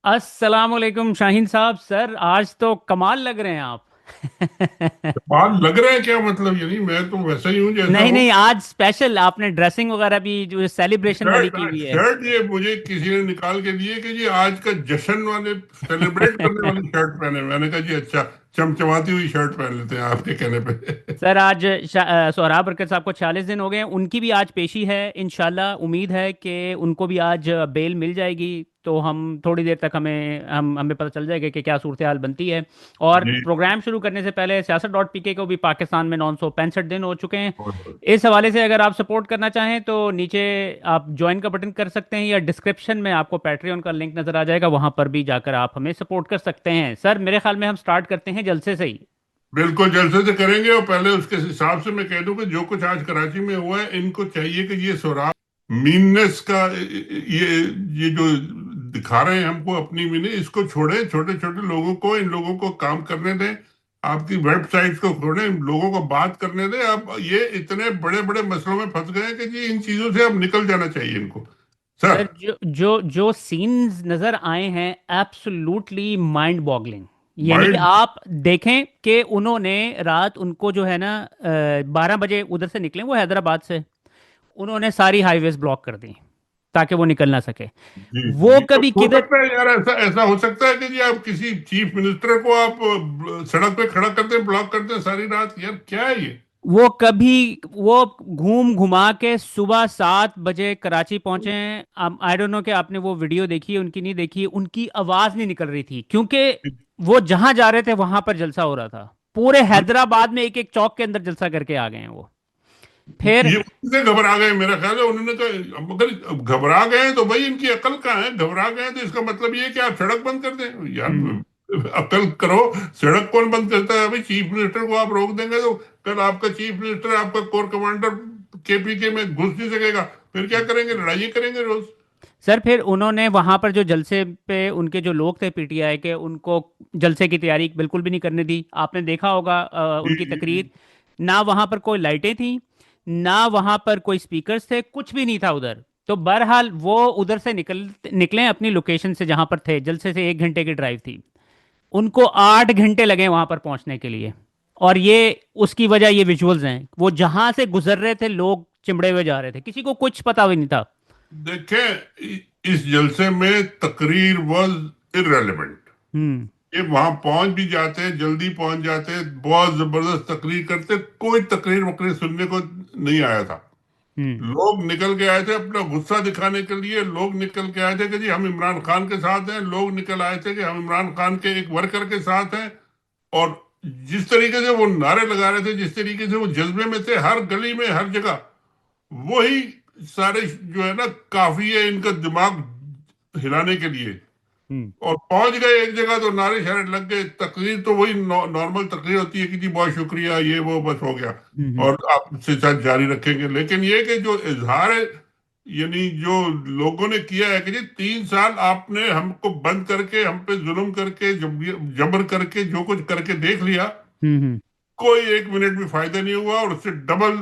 अस्सलाम वालेकुम शाहीन साहब। सर आज तो कमाल लग रहे हैं आप। बाल लग रहे हैं क्या? मतलब यानी मैं तो वैसा ही हूँ जैसा नहीं हूँ। नहीं, आज स्पेशल आपने ड्रेसिंग वगैरह भी जो सेलिब्रेशन वाली शर्ट की हुई है। शर्ट ये मुझे किसी ने निकाल के दिए कि जी आज का जश्न वाले सेलिब्रेट करने वाली शर्ट पहने। मैंने कहा जी अच्छा, चमचमाती हुई शर्ट पहन लेते हैं आपके कहने पे। सर आज सोहराब बरकत साहब को 46 दिन हो गए हैं, उनकी भी आज पेशी है। इंशाल्लाह उम्मीद है कि उनको भी आज बेल मिल जाएगी। तो हम थोड़ी देर तक हमें पता चल जाएगा कि क्या सूरत हाल बनती है। और जी। प्रोग्राम शुरू करने से पहले सियासत डॉट पी के को भी पाकिस्तान में 965 दिन हो चुके हैं। और इस हवाले से अगर आप सपोर्ट करना चाहें तो नीचे आप ज्वाइन का बटन कर सकते हैं, या डिस्क्रिप्शन में आपको पैट्रियन का लिंक नजर आ जाएगा, वहां पर भी जाकर आप हमें सपोर्ट कर सकते हैं। सर मेरे ख्याल में हम स्टार्ट करते हैं जलसे से ही। बिल्कुल जलसे से करेंगे। और पहले उसके हिसाब से मैं कह दूं कि जो कुछ आज कराची में हुआ है, इनको चाहिए कि ये सुराग मीननेस का ये जो दिखा रहे हैं हमको अपनी मीने, इसको छोड़ें। छोटे छोटे लोगों को, इन लोगों को काम करने दें। आपकी वेबसाइट्स को खोलें, लोगों को बात करने दें। अब ये इतने बड़े बड़े मसलों में फंस गए हैं कि जी इन चीजों से अब निकल जाना चाहिए इनको। सर। सर जो जो जो सीन्स नजर आए हैं, एब्सोल्युटली माइंड बॉगलिंग। यानी कि माइंड। आप देखें कि उन्होंने रात उनको जो है ना 12 बजे उधर से निकले वो हैदराबाद से, उन्होंने सारी हाईवेज ब्लॉक कर दी ताकि वो निकल ना सके। जी वो जी, तो कभी हो किधर, सकता है यार, ऐसा ऐसा हो सकता है कि जी आप किसी चीफ मिनिस्टर को आप सड़क पे खड़ा करते हैं, ब्लॉक करते हैं सारी रात। यार क्या है ये? वो घूम घुमा के सुबह 7 बजे कराची पहुंचे हैं। आई डोंट नो कि आपने वो वीडियो देखी है उनकी, नहीं देखी है, उनकी आवाज नहीं निकल रही थी क्योंकि वो जहां जा रहे थे वहां पर जलसा हो रहा था। पूरे हैदराबाद में एक एक चौक के अंदर जलसा करके आ गए हैं वो। फिर ये उसी से घबरा गए मेरा ख्याल है। उन्होंने कहा अब अगर घबरा गए हैं तो भाई इनकी अकल कहाँ है? घबरा गए हैं तो इसका मतलब ये है कि आप सड़क बंद कर दें हम्म यार। अकल करो। सड़क कौन बंद करता है? अभी चीफ मिनिस्टर को आप रोक देंगे तो कल आपका चीफ मिनिस्टर, आपका कोर कमांडर केपीके में घुस नहीं सकेगा। फिर क्या करेंगे? लड़ाई करेंगे रोज। सर फिर उन्होंने वहां पर जो जलसे पे उनके जो लोग थे पीटीआई के, उनको जलसे की तैयारी बिल्कुल भी नहीं करने दी। आपने देखा होगा जी उनकी जी जी। तकरीर। ना वहां पर कोई लाइटें थी, ना वहां पर कोई स्पीकर्स थे, कुछ भी नहीं था उधर। तो बहरहाल वो उधर से निकले अपनी लोकेशन से जहां पर थे। जलसे से 1 घंटे की ड्राइव थी, उनको 8 घंटे लगे वहां पर पहुंचने के लिए। और ये उसकी वजह ये विजुअल्स हैं, वो जहां से गुजर रहे थे लोग चिमड़े हुए जा रहे थे, किसी को कुछ पता भी नहीं था। देखें, इस जलसे में तकरीर वॉज इररेलेवेंट। हम्म ये वहां पहुंच भी जाते हैं, जल्दी पहुंच जाते हैं, बहुत जबरदस्त तकरीर करते, कोई तकरीर वकरीर सुनने को नहीं आया था। हम्म लोग निकल के आए थे अपना गुस्सा दिखाने के लिए। लोग निकल के आए थे कि जी हम इमरान खान के साथ हैं। लोग निकल आए थे कि हम इमरान खान के एक वर्कर के साथ हैं। और जिस तरीके से वो नारे लगा रहे थे, जिस तरीके से वो जज्बे में थे, हर गली में हर जगह वही सारे जो है ना, काफी है इनका दिमाग हिलाने के लिए। हम्म और पहुंच गए एक जगह तो नारे शारे लग गए। तकरीर तो वही नॉर्मल तकरीर होती है कि जी बहुत शुक्रिया, ये वो, बस हो गया। हम्म और आपसे साथ जारी रखेंगे। लेकिन ये कि जो इजहार है, यानी जो लोगों ने किया है कि जी 3 साल आपने हमको बंद करके, हम पे जुल्म करके, जबर करके, जो कुछ करके देख लिया, हम्म। कोई 1 मिनट भी फायदा नहीं हुआ। और उससे डबल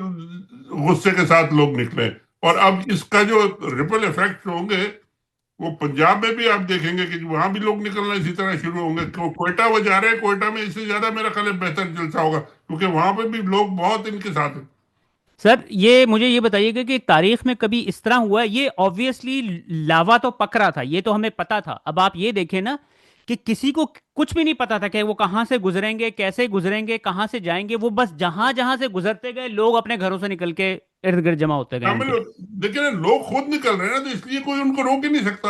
गुस्से के साथ लोग निकले। और अब इसका जो रिपल इफेक्ट होंगे, वो पंजाब में भी आप देखेंगे कि वहां भी लोग निकलना इसी तरह शुरू होंगे। कोयटा वो जा रहे हैं, कोयटा में इससे ज्यादा मेरा ख्याल है बेहतर जलसा होगा, क्योंकि वहां पे भी लोग बहुत इनके साथ हैं। सर ये मुझे ये बताइएगा कि तारीख में कभी इस तरह हुआ है? ये ऑब्वियसली लावा तो पक रहा था, ये तो हमें पता था। अब आप ये देखें ना कि किसी को कुछ भी नहीं पता था कि वो कहाँ से गुजरेंगे, कैसे गुजरेंगे, कहाँ से जाएंगे। वो बस जहां जहां से गुजरते गए, लोग अपने घरों से निकल के इर्द गिर्द जमा होते गए शामिल उनके। देखिए, लोग खुद निकल रहे हैं ना, तो इसलिए कोई उनको रोक ही नहीं सकता।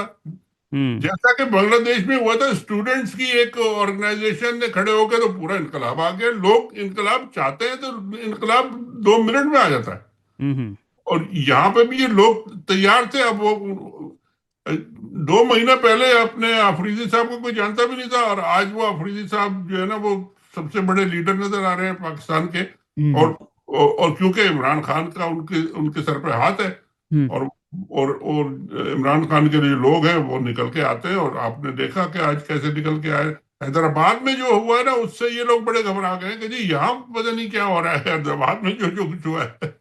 हम्म जैसा कि बांग्लादेश में हुआ था, स्टूडेंट्स की एक ऑर्गेनाइजेशन ने खड़े होकर तो पूरा इनकलाब आ गया। लोग इनकलाब चाहते हैं तो इनकलाब 2 मिनट में आ जाता है। हम्म और यहाँ पे भी ये लोग तैयार थे। अब वो 2 महीना पहले अपने अफरीदी साहब को कोई जानता भी नहीं था, और आज वो अफरीदी साहब जो है ना, वो सबसे बड़े लीडर नजर आ रहे हैं पाकिस्तान के। हम्म और क्योंकि इमरान खान का उनके उनके सर पे हाथ है। हम्म। और इमरान खान के जो लोग हैं वो निकल के आते हैं। और आपने देखा कि आज कैसे निकल के आए। हैदराबाद में जो हुआ है ना, उससे ये लोग बड़े घबरा गए कि जी यहाँ पता नहीं क्या हो रहा है हैदराबाद में, जो जो कुछ हुआ है।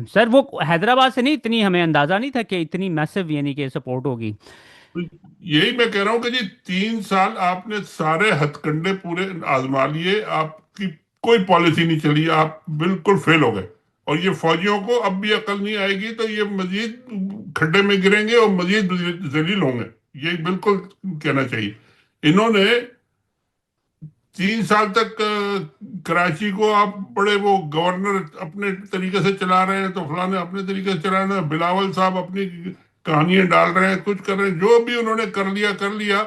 सर वो हैदराबाद से नहीं, इतनी हमें अंदाजा नहीं था कि इतनी मैसिव यानी कि सपोर्ट होगी। यही मैं कह रहा हूँ कि जी 3 साल आपने सारे हथकंडे पूरे आजमा लिए, आपकी कोई पॉलिसी नहीं चली, आप बिल्कुल फेल हो गए। और ये फौजियों को अब भी अकल नहीं आएगी तो ये मजीद खड्डे में गिरेंगे और मजीद जलील होंगे। ये बिल्कुल कहना चाहिए। इन्होंने 3 साल तक कराची को आप बड़े वो गवर्नर अपने तरीके से चला रहे हैं, तो फलाने अपने तरीके से चला रहे हैं, बिलावल साहब अपनी कहानियां डाल रहे हैं, कुछ कर रहे हैं, जो भी उन्होंने कर लिया।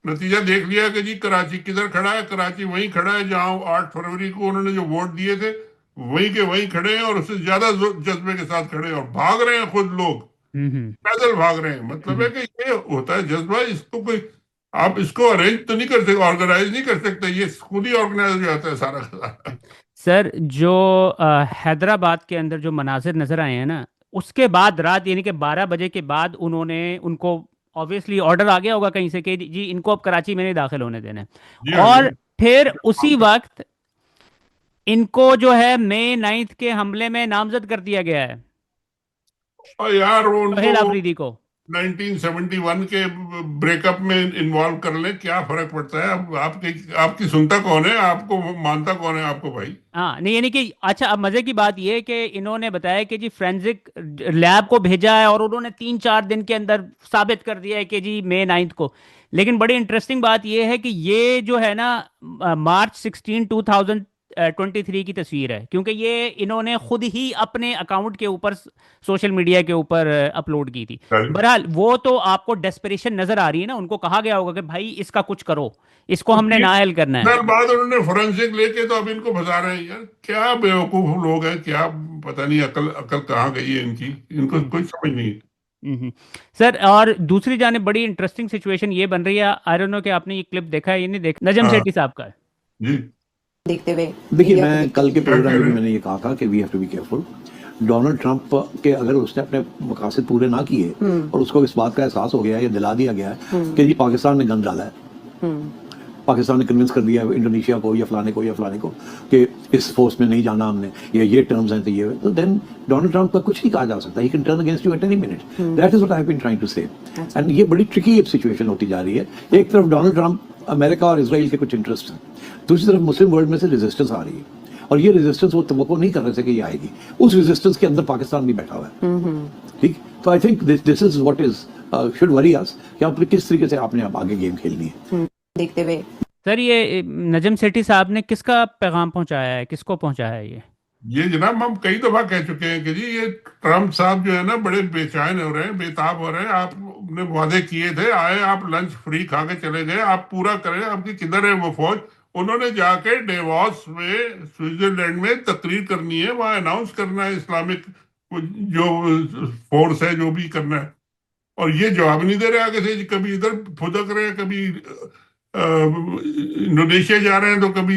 नतीजा देख लिया कि जी कराची किधर खड़ा है। कराची वहीं खड़ा है जहां 8 फरवरी को उन्होंने जो वोट दिए थे, वहीं के वहीं खड़े हैं, और उससे ज्यादा जज्बे के साथ खड़े हैं, और भाग रहे हैं खुद लोग, हम्म। पैदल भाग रहे हैं। मतलब है हम्म। कि ये होता है जज्बा, इसको कोई आप इसको अरेंज तो नहीं कर सकते, ऑर्गेनाइज नहीं कर सकते, ये खुद ही ऑर्गेनाइज हो जाता है सारा का सारा। सर जो हैदराबाद के अंदर जो मनाजिर नजर आए हैं ना, उसके बाद रात यानी कि 12 बजे के बाद उन्होंने उनको ऑब्वियसली ऑर्डर आ गया होगा कहीं से कि जी इनको अब कराची में नहीं दाखिल होने देना है। जी हाँ, जी और फिर उसी हाँ। वक्त इनको जो है मई 9 के हमले में नामजद कर दिया गया है, और यार वो उनको सोहेल आफरीदी को। 1971 के ब्रेकअप में इन्वॉल्व कर ले, क्या फर्क पड़ता है? अब आपकी आपकी सुनता कौन है, आपको मानता कौन है आपको भाई? हाँ नहीं यानी कि अच्छा, अब मजे की बात यह है कि इन्होंने बताया कि जी फोरेंसिक लैब को भेजा है और उन्होंने 3-4 दिन के अंदर साबित कर दिया है कि जी मई 9 को। लेकिन बड़ी इंटरेस्टिंग बात यह है कि ये जो है ना March 16 2023 की तस्वीर है, क्योंकि ये इन्होंने खुद ही अपने अकाउंट के ऊपर सोशल मीडिया के ऊपर अपलोड की थी। बहरहाल वो तो आपको डेस्परेशन नजर आ रही है ना, उनको कहा गया होगा कि भाई इसका कुछ करो, इसको तो हमने तीन नाअहल करना है। साल बाद उन्होंने फोरेंसिक लेके तो अब इनको फंसा रहे हैं। यार क्या बेवकूफ लोग हैं, क्या पता नहीं अकल अकल कहाँ गई है इनकी, इनको हम्म। कोई समझ नहीं। हम्म। सर और दूसरी जानिब बड़ी इंटरेस्टिंग सिचुएशन ये बन रही है, आई डोंट नो कि आपने ये क्लिप देखा है या नहीं देखा, नजम हाँ सेठी साहब का है। जी। देखते हुए देखिए, इंडिया को मैं देखते कल के क्या प्रोग्राम कह में रहे भी हैं? मैंने ये कहा था कि we have to be careful. Donald Trump के अगर उसने अपने मकासद पूरे ना किए और उसको इस बात का एहसास हो गया है या दिला दिया गया है कि जी पाकिस्तान ने गन डाला है, पाकिस्तान ने कन्विंस कर दिया है इंडोनेशिया को या फलाने को कि इस फोर्स में नहीं जाना हमने, या ये टर्म्स हैं, तो देन डोनाल्ड ट्रंप का कुछ नहीं कहा जा सकता। He can turn against you at any minute. That is what I have been trying to say. And ये बड़ी ट्रिकी सिचुएशन होती जा रही है। एक तरफ डोनाल्ड ट्रंप अमेरिका और इसराइल के कुछ इंटरेस्ट हैं, दूसरी तरफ मुस्लिम वर्ल्ड में से रेजिस्टेंस आ रही है, और ये रेजिस्टेंस वो तवक्को नहीं कर रहे थे कि ये आएगी। उस रेजिस्टेंस के अंदर पाकिस्तान भी बैठा हुआ है। ठीक, तो I think this is what is should worry us कि आप किस तरीके से आपने अब आगे गेम खेलनी है। देखते हुए सर ये नजम सेठी साहब ने किसका पैगाम पहुंचाया है, किसको पहुंचाया है ये जनाब हम कई दफा कह चुके हैं कि जी ये ट्रम्प साहब जो है ना बड़े बेचैन हो रहे हैं, बेताब हो रहे हैं। आपने वादे किए थे, आए आप लंच फ्री खा के चले गए, आप पूरा करें, आपकी किधर है वो फौज? उन्होंने जाके डेवॉस में स्विट्जरलैंड में तकरीर करनी है, वहां अनाउंस करना है इस्लामिक जो फोर्स है जो भी करना है। और ये जवाब नहीं दे रहे आगे से, कभी इधर फुदक रहे हैं, कभी इंडोनेशिया जा रहे हैं, तो कभी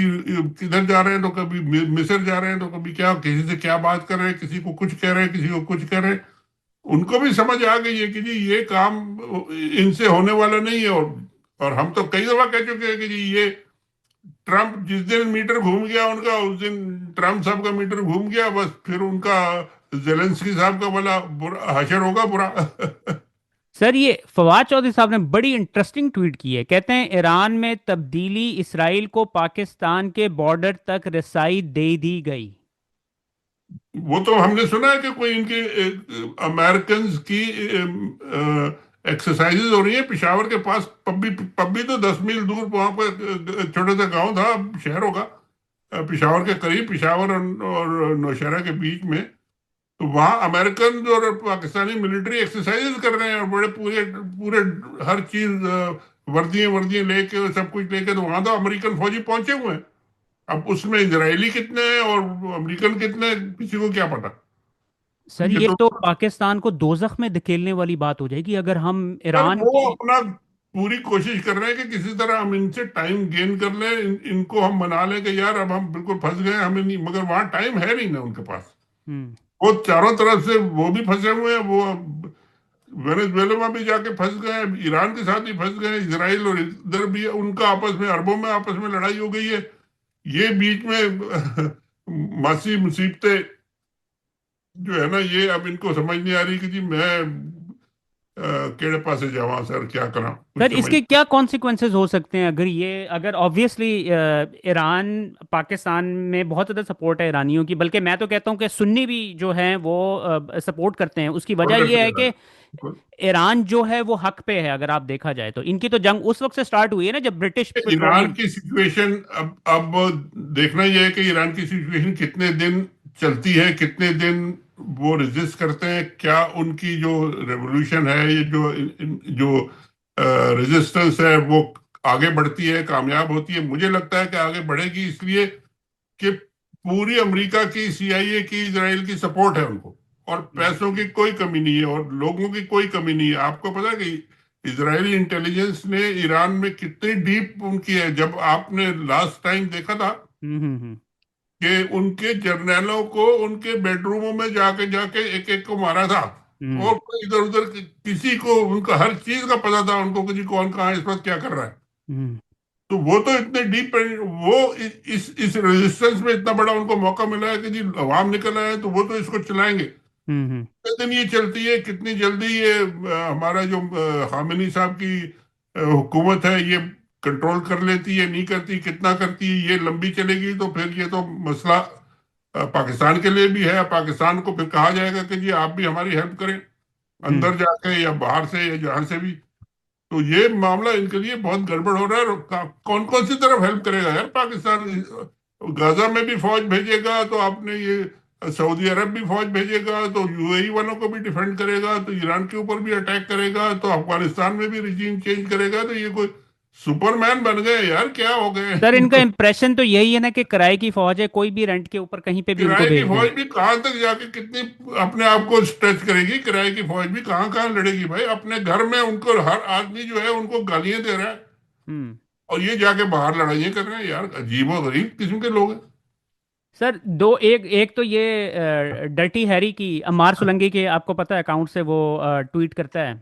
किधर जा रहे हैं, तो कभी मिस्र जा रहे हैं, तो कभी क्या, किसी से क्या बात कर रहे हैं, किसी को कुछ कह रहे हैं, किसी को कुछ कह रहे हैं। उनको भी समझ आ गई है कि जी ये काम इनसे होने वाला नहीं है। और हम तो कई दफा कह चुके हैं कि जी ये ट्रम्प जिस दिन मीटर घूम गया उनका, उस दिन ट्रम्प साहब का मीटर घूम गया, बस फिर उनका जेलेंस्की साहब का वाला बुरा हशर होगा बुरा। सर ये फवाद चौधरी साहब ने बड़ी इंटरेस्टिंग ट्वीट की है, कहते हैं ईरान में तब्दीली, इसराइल को पाकिस्तान के बॉर्डर तक रसाई दे दी गई। वो तो हमने सुना है कि कोई इनके अमेरिकन की एक्सरसाइजेज हो रही है पिशावर के पास। पब्बी पब्बी तो 10 मील दूर वहां पर छोटा सा गांव था, अब शहर होगा, पिशावर के करीब, पिशावर और नौशहरा के बीच में। तो वहाँ अमेरिकन और पाकिस्तानी मिलिट्री एक्सरसाइजेज कर रहे हैं, और बड़े पूरे पूरे हर चीज वर्दियां वर्दियां लेके सब कुछ लेके, तो वहां तो अमेरिकन फौजी पहुंचे हुए हैं। अब उसमें इजरायली कितने हैं और अमेरिकन कितने हैं, किसी को क्या पता। सर ये ये तो तो पाकिस्तान को दोजख में धकेलने वाली बात हो जाएगी अगर हम सर ईरान वो की। अपना पूरी कोशिश कर रहे हैं कि किसी तरह हम इनसे टाइम गेन कर लें, इनको हम मना लें कि यार अब हम बिल्कुल फंस गए, हमें नहीं, मगर वहां टाइम है नहीं ना उनके पास। हम्म। वो चारों तरफ से वो भी फंसे हुए हैं, वो वेनेजुएला भी जाके फंस गए हैं, ईरान के साथ भी फंस गए हैं, इसराइल और इधर भी उनका आपस में अरबों में आपस में लड़ाई हो गई है। ये बीच में मासी मुसीबतें जो है ना, ये अब इनको समझ नहीं आ रही कि जी मैं केड़े पासे जावा सर, क्या करा कुछ सर समझ। इसके क्या कॉन्सिक्वेंसेस हो सकते हैं अगर ऑब्वियसली ईरान पाकिस्तान में बहुत ज़्यादा सपोर्ट है ईरानियों की, बल्कि मैं तो कहता हूँ कि सुन्नी भी जो हैं वो सपोर्ट करते हैं। उसकी वजह प्रोटेस्ट ये है कर कि ईरान जो है वो हक पे है। अगर आप देखा जाए तो इनकी तो जंग उस वक्त से स्टार्ट हुई है ना जब ब्रिटिश ईरान पेट्रोलियम। की सिचुएशन, अब देखना यह है कि ईरान की सिचुएशन कितने दिन चलती है, कितने दिन वो रेजिस्ट करते हैं, क्या उनकी जो रेवोल्यूशन है, ये जो रेजिस्टेंस है वो आगे बढ़ती है, कामयाब होती है। मुझे लगता है कि आगे बढ़ेगी, इसलिए कि पूरी अमेरिका की, सीआईए की, इजराइल की सपोर्ट है उनको, और पैसों की कोई कमी नहीं है और लोगों की कोई कमी नहीं है। आपको पता है कि इजरायली इंटेलिजेंस ने ईरान में कितनी डीप उनकी है। जब आपने लास्ट टाइम देखा था हम्म। कि उनके जर्नैलों को उनके बेडरूमों में जाके जाके एक एक को मारा था, हम्म और कोई इधर उधर किसी को, उनका हर चीज का पता था उनको कि जी कौन कहाँ इस वक्त क्या कर रहा है। हम्म तो वो तो इतने डीप, वो इस रेजिस्टेंस में इतना बड़ा उनको मौका मिला है कि जी अवाम निकल आए, तो वो तो इसको चलाएंगे। हम्म कितने दिन ये चलती है, कितनी जल्दी ये हमारा जो खामिनी साहब की हुकूमत है ये कंट्रोल कर लेती है, नहीं करती, कितना करती है, ये लंबी चलेगी तो फिर ये तो मसला पाकिस्तान के लिए भी है। पाकिस्तान को फिर कहा जाएगा कि जी आप भी हमारी हेल्प करें, हम्म अंदर जाके या बाहर से या जहां से भी। तो ये मामला इनके लिए बहुत गड़बड़ हो रहा है। और कौन कौन सी तरफ हेल्प करेगा यार पाकिस्तान? गाजा में भी फौज भेजेगा तो आपने ये, सऊदी अरब भी फौज भेजेगा तो यूएई वालों को भी डिफेंड करेगा, तो ईरान के ऊपर भी अटैक करेगा, तो अफगानिस्तान में भी रिजीम चेंज करेगा। तो ये कोई सुपरमैन बन गए यार, क्या हो गए सर इनका इनको? इम्प्रेशन तो यही है ना कि किराए की फौज है, कोई भी रेंट के ऊपर कहीं पे भी इनको किराए की भेज दें। फौज भी कहां तक जाके कितनी अपने आप को स्ट्रेच करेगी? किराए की फौज भी कहां कहां लड़ेगी भाई? अपने घर में उनको हर आदमी जो है उनको गालियां दे रहा है, हम्म और ये जाके बाहर लड़ाइयां कर रहे हैं। यार अजीबो गरीब किस्म के लोग हैं। सर दो एक एक तो ये डर्टी हैरी की, अमार सुलंगी के, आपको पता है अकाउंट से वो ट्वीट करता है,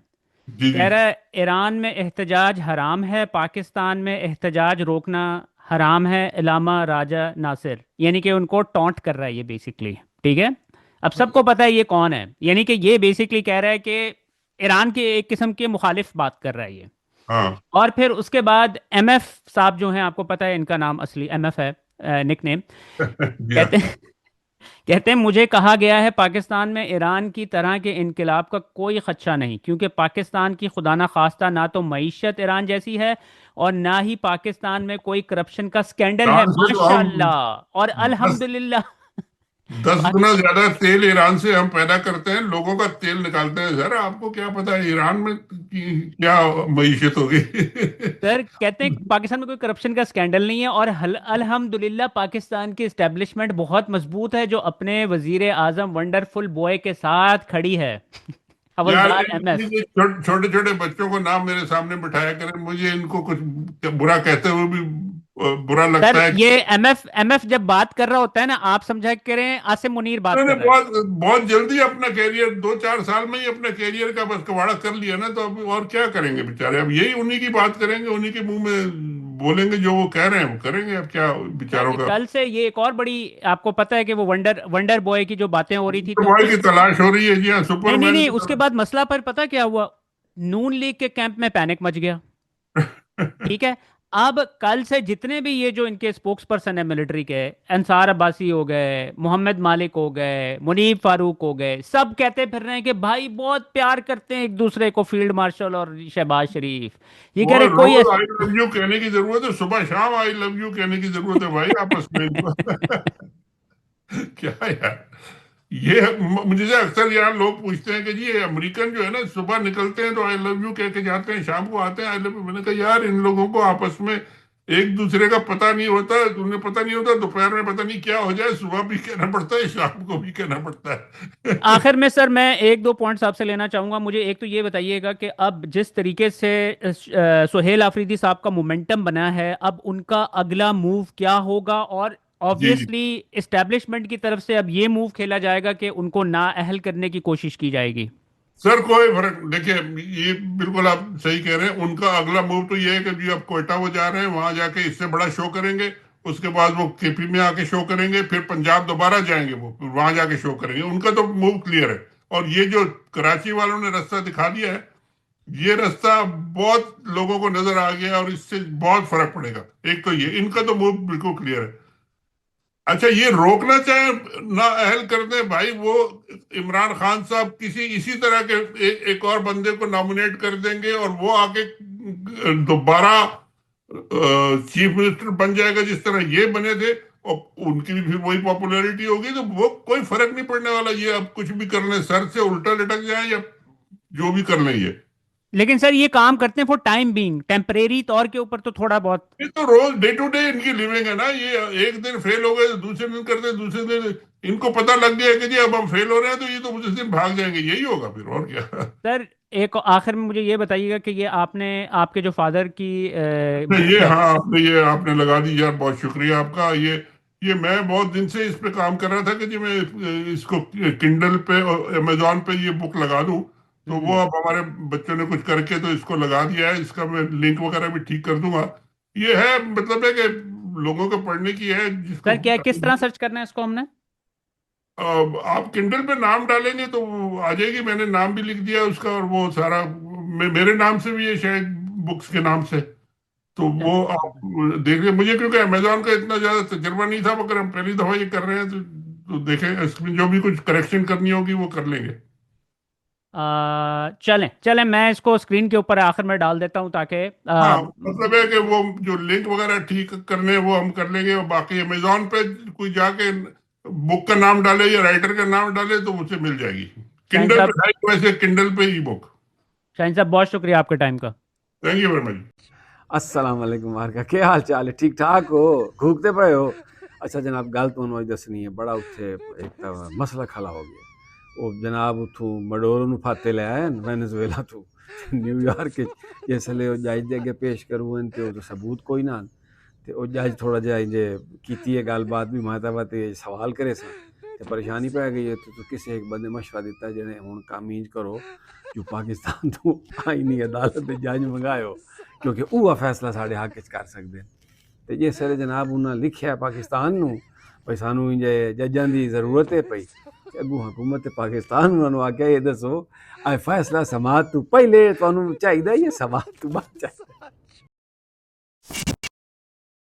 जी जी। कह रहा है ईरान में एहतजाज हराम है, पाकिस्तान में एहतजाज रोकना हराम है, इलामा राजा नासिर। यानी कि उनको टॉन्ट कर रहा है ये बेसिकली। ठीक है, अब सबको पता है ये कौन है। यानी कि ये बेसिकली कह रहा है कि ईरान के एक किस्म के मुखालिफ बात कर रहा है ये। हाँ। और फिर उसके बाद एमएफ साहब जो हैं, आपको पता है इनका नाम असली एमएफ है, निक नेम। जी हाँ। कहते हैं कहते हैं मुझे कहा गया है पाकिस्तान में ईरान की तरह के इनकलाब का कोई खदशा नहीं, क्योंकि पाकिस्तान की खुदा ना खास्ता ना तो मईशत ईरान जैसी है और ना ही पाकिस्तान में कोई करप्शन का स्कैंडल है, ईरान से तो हम माशाल्लाह और 10 अल्हम्दुलिल्लाह। 10 गुना ज्यादा तेल ईरान से हम पैदा करते हैं, लोगों का तेल निकालते हैं। सर आपको क्या पता है ईरान में क्या मईशत होगी? सर कहते हैं पाकिस्तान में कोई करप्शन का स्कैंडल नहीं है और अल्हम्दुलिल्लाह पाकिस्तान की एस्टेब्लिशमेंट बहुत मजबूत है जो अपने वजीर आजम वंडरफुल बॉय के साथ खड़ी है। यार हवलदार एमएफ। छोटे छोटे बच्चों को नाम मेरे सामने बिठाया करें, मुझे इनको कुछ बुरा कहते हुए भी बुरा सर लगता है। ये एमएफ जब बात कर रहा होता है ना, आप समझा करें आसिम मुनीर बात उन्होंने कर रहा है। बहुत बहुत जल्दी अपना कैरियर, 2-4 साल में ही अपने कैरियर का बस कबाड़ा कर लिया ना, तो अब और क्या करेंगे बेचारे? अब यही उन्हीं की बात करेंगे, उन्हीं के मुंह में बोलेंगे, जो वो कह रहे हैं वो करेंगे। अब क्या सर बेचारों का? कल से ये एक और बड़ी, आपको पता है कि वो वंडर वंडर बॉय की जो बातें हो रही थी, तो सुपरमैन की उस, तलाश हो रही है। जी हाँ, नहीं नहीं सुपरमैन नहीं, की उसके बाद मसला पर पता क्या हुआ, नून लीग के कैंप में पैनिक मच गया। तलाश। ठीक है, अब कल से जितने भी ये जो इनके स्पोक्स पर्सन है मिलिट्री के, अंसार अब्बासी हो गए, मोहम्मद मालिक हो गए, मुनीब फारूक हो गए, सब कहते फिर रहे हैं कि भाई बहुत प्यार करते हैं एक दूसरे को, फील्ड मार्शल और शहबाज शरीफ। ये कह वो रहे कोई रोज आई लव यू कहने की जरूरत है, सुबह शाम आई लव यू कहने की जरूरत है भाई आपस में इनको। क्या यार ये, मुझे से अक्सर यार लोग पूछते हैं कि जी ये अमेरिकन जो है ना, सुबह निकलते हैं तो आई लव यू कह के जाते हैं, शाम को आते हैं आई लव यू। मैंने कहा यार इन लोगों को आपस में एक दूसरे का पता नहीं होता, उन्हें पता नहीं होता, दोपहर में पता नहीं क्या हो जाए, सुबह भी कहना पड़ता है, शाम को भी कहना पड़ता है। आखिर में सर मैं एक दो पॉइंट्स आपसे लेना चाहूंगा। मुझे एक तो ये बताइएगा कि अब जिस तरीके से सुहेल आफरीदी साहब का मोमेंटम बना है, अब उनका अगला मूव क्या होगा? और जी जी। ऑब्वियसली इस्टेब्लिशमेंट की तरफ से अब ये मूव खेला जाएगा कि उनको नाअहल करने की कोशिश की जाएगी। सर कोई फर्क देखिए, ये बिल्कुल आप सही कह रहे हैं। उनका अगला मूव तो ये है कि जी अब कोयटा वो जा रहे हैं, वहां जाके इससे बड़ा शो करेंगे, उसके बाद वो केपी में आके शो करेंगे, फिर पंजाब दोबारा जाएंगे, वो वहां जाके शो करेंगे। उनका तो मूव क्लियर है। और ये जो कराची वालों ने रास्ता दिखा दिया है ये रास्ता बहुत लोगों को नजर आ गया और इससे बहुत फर्क पड़ेगा। एक तो ये इनका तो मूव बिल्कुल क्लियर है। अच्छा, ये रोकना चाहे ना अहल कर दे भाई, वो इमरान खान साहब किसी इसी तरह के एक और बंदे को नॉमिनेट कर देंगे और वो आके दोबारा चीफ मिनिस्टर बन जाएगा जिस तरह ये बने थे, और उनकी भी फिर वही पॉपुलैरिटी होगी, तो वो कोई फर्क नहीं पड़ने वाला। ये अब कुछ भी कर लें, सर से उल्टा लटक जाए या जो भी कर लें ये लेकिन सर ये काम करते हैं फॉर टाइम बीइंग, टेम्परेरी तौर के ऊपर तो थोड़ा बहुत। ये तो रोज डे टू डे इनकी लिविंग है ना। ये एक दिन फेल हो गए तो दूसरे दिन करते हैं, दूसरे दिन इनको पता लग गया कि जी अब हम फेल हो रहे हैं, तो ये तो उस दिन भाग जाएंगे। यही होगा फिर, और क्या। सर एक आखिर में मुझे ये बताइएगा कि ये आपने आपके जो फादर की बुक ये है। हाँ, आपने लगा दी यार, बहुत शुक्रिया आपका। ये मैं बहुत दिन से इस पे काम कर रहा था कि जी मैं इसको किंडल पे और अमेजोन पे ये बुक लगा दूं, तो वो अब हमारे बच्चों ने कुछ करके तो इसको लगा दिया है। इसका मैं लिंक वगैरह भी ठीक कर दूंगा। ये है, मतलब है कि लोगों को पढ़ने की है जिसको। सर क्या किस तरह सर्च करना है इसको हमने? आप किंडल पे नाम डालेंगे तो वो आ जाएगी। मैंने नाम भी लिख दिया उसका, और वो सारा मेरे नाम से भी है शायद, बुक्स के नाम से। तो वो चलिए ठीक आप है। देखिए, मुझे क्योंकि अमेजोन का इतना ज्यादा तजुर्बा नहीं था, मगर हम पहली दफा ये कर रहे हैं, तो देखें इसमें जो भी कुछ करेक्शन करनी होगी वो कर लेंगे। चलें चलें, मैं इसको स्क्रीन के ऊपर आखिर में डाल देता हूं ताकि हाँ, मतलब है कि वो जो लिंक वगैरह ठीक करने हैं वो हम कर लेंगे, और बाकी अमेजोन पे कोई जाके बुक का नाम डाले या राइटर का नाम डाले तो उसे मिल जाएगी। शाहीन किंडल साहब, पे है, वैसे किंडल पे ई बुक। शाहीन साहब बहुत शुक्रिया आपके टाइम का। Thank you very much. अस्सलाम वालेकुम मारका, क्या हाल चाल है? ठीक ठाक हो? घूकते पे हो? अच्छा जनाब, गल तुहानू अज दसनी है। बड़ा उत्थे एक तो मसला खड़ा हो गया। वो जनाब उथों मडोरो नू फाते ले आए वेनेजुएला तो न्यूयॉर्क जिसले जज दे अगे पेश करूँ तो सबूत कोई ना, तो वो जज थोड़ा जिहा इंजे कीती है गलबात भी माता ते सवाल करे सा, तो परेशानी पै गई है। तो किसी एक बंदे मशवरा दिता जिन्हें हुण काम इंज करो जो पाकिस्तान तो आईनी अदालत दे जज मंगायो, क्योंकि वह फैसला साढ़े हक च कर सकते हैं। तो जिस वेले जनाब उन्हें लिखिया पाकिस्तान नू भाई सानू इंजे जजां की जरूरत है पई, अगू हुकूमत पाकिस्तान उन्होंने आख्या ये दसो अ फैसला समात तू पहले तुहानू चाहिए या समात तू बाद चाहिए?